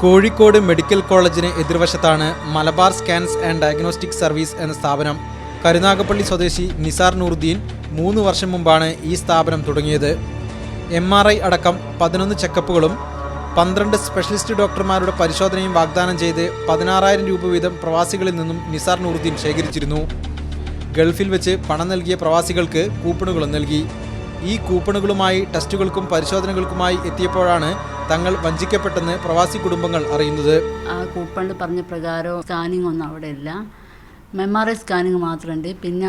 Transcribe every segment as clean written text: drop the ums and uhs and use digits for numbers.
Kozhikode medical കോളേജിന് എതിർവശത്താണ് Malabar scans and diagnostic service എന്ന സ്ഥാപനം. കരുനാഗപ്പള്ളി സ്വദേശി നിസാർ നൂറുദ്ദീൻ 3 വർഷം മുമ്പാണ് ഈ സ്ഥാപനം തുടങ്ങിയത്. MRI അടക്കം 11 ചെക്കപ്പുകളും 12 സ്പെഷ്യലിസ്റ്റ് ഡോക്ടർമാരുടെ പരിശോധനയും വാഗ്ദാനം ചെയ്ത് 16,000 രൂപ വീതം പ്രവാസികളിൽ നിന്നും നിസാർ നൂറുദ്ദീൻ ശേഖരിച്ചിരുന്നു. ഗൾഫിൽ വെച്ച് പണം നൽകിയ പ്രവാസികൾക്ക് കൂപ്പണുകളും നൽകി. ഈ കൂപ്പണുകളുമായി ടെസ്റ്റുകൾക്കും പരിശോധനകൾക്കുമായി എത്തിയപ്പോഴാണ് തങ്ങൾ വഞ്ചിക്കപ്പെട്ടെന്ന് പ്രവാസി കുടുംബങ്ങൾ അറിയുന്നത്. ആ കൂപ്പണിൽ പറഞ്ഞ പ്രകാരം സ്കാനിങ് ഒന്നും അവിടെ ഇല്ല. MRI സ്കാനിങ് മാത്രമുണ്ട്. പിന്നെ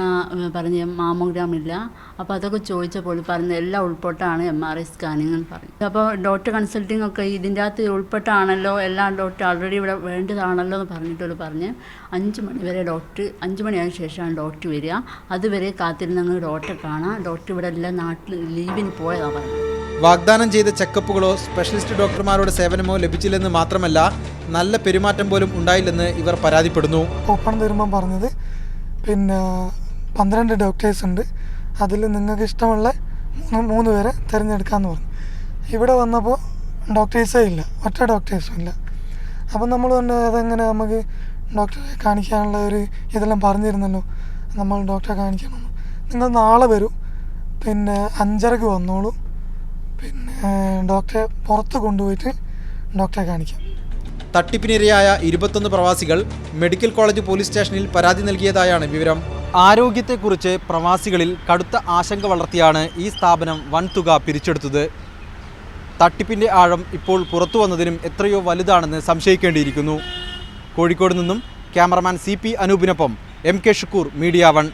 പറഞ്ഞ മാമോഗ്രാം ഇല്ല. അപ്പോൾ അതൊക്കെ ചോദിച്ചപ്പോൾ പറഞ്ഞ എല്ലാം ഉൾപ്പെട്ടാണ് MRI സ്കാനിങ് എന്ന് പറഞ്ഞു. അപ്പോൾ ഡോക്ടർ കൺസൾട്ടിംഗ് ഒക്കെ ഇതിൻ്റെ അകത്ത് ഉൾപ്പെട്ടാണല്ലോ, എല്ലാം ഡോക്ടർ ഓൾറെഡി ഇവിടെ വേണ്ടതാണല്ലോ എന്ന് പറഞ്ഞിട്ടുള്ള പറഞ്ഞ് 5 മണി വരെ 5 മണിയായ ശേഷമാണ് ഡോക്ടർ വരിക. അതുവരെ കാത്തിരുന്ന് ഡോക്ടറെ കാണാം. ഡോക്ടർ ഇവിടെ എല്ലാം നാട്ടിൽ ലീവിന് പോയതാണ് പറഞ്ഞത്. വാഗ്ദാനം ചെയ്ത ചെക്കപ്പുകളോ സ്പെഷ്യലിസ്റ്റ് ഡോക്ടർമാരുടെ സേവനമോ ലഭിച്ചില്ലെന്ന് മാത്രമല്ല, നല്ല പെരുമാറ്റം പോലും ഉണ്ടായില്ലെന്ന് ഇവർ പരാതിപ്പെടുന്നു. കൂപ്പൺ തരുമ്പം പറഞ്ഞത് 12 ഡോക്ടേഴ്സ് ഉണ്ട്, അതിൽ നിങ്ങൾക്ക് ഇഷ്ടമുള്ള 3 പേരെ തിരഞ്ഞെടുക്കാമെന്ന് പറഞ്ഞു. ഇവിടെ വന്നപ്പോൾ ഡോക്ടേഴ്സേ ഇല്ല, ഒറ്റ ഡോക്ടേഴ്സും ഇല്ല. അപ്പം നമ്മൾ തന്നെ അതെങ്ങനെ നമുക്ക് ഡോക്ടറെ കാണിക്കാനുള്ള ഒരു ഇതെല്ലാം പറഞ്ഞിരുന്നല്ലോ, നമ്മൾ ഡോക്ടറെ കാണിക്കണം. നിങ്ങൾ നാളെ വരൂ, 5:30 വന്നോളൂ, ഡോക്ടറെ പുറത്ത് കൊണ്ടുപോയിട്ട് ഡോക്ടറെ കാണിക്കാം. തട്ടിപ്പിനിരയായ 21 പ്രവാസികൾ മെഡിക്കൽ കോളേജ് പോലീസ് സ്റ്റേഷനിൽ പരാതി നൽകിയതായാണ് വിവരം. ആരോഗ്യത്തെക്കുറിച്ച് പ്രവാസികളിൽ കടുത്ത ആശങ്ക വളർത്തിയാണ് ഈ സ്ഥാപനം വൻതുക പിരിച്ചെടുത്തത്. തട്ടിപ്പിൻ്റെ ആഴം ഇപ്പോൾ പുറത്തു വന്നതിനും എത്രയോ വലുതാണെന്ന് സംശയിക്കേണ്ടിയിരിക്കുന്നു. കോഴിക്കോട് നിന്നും ക്യാമറമാൻ CP അനൂപിനൊപ്പം MK ഷുക്കൂർ, മീഡിയ 1.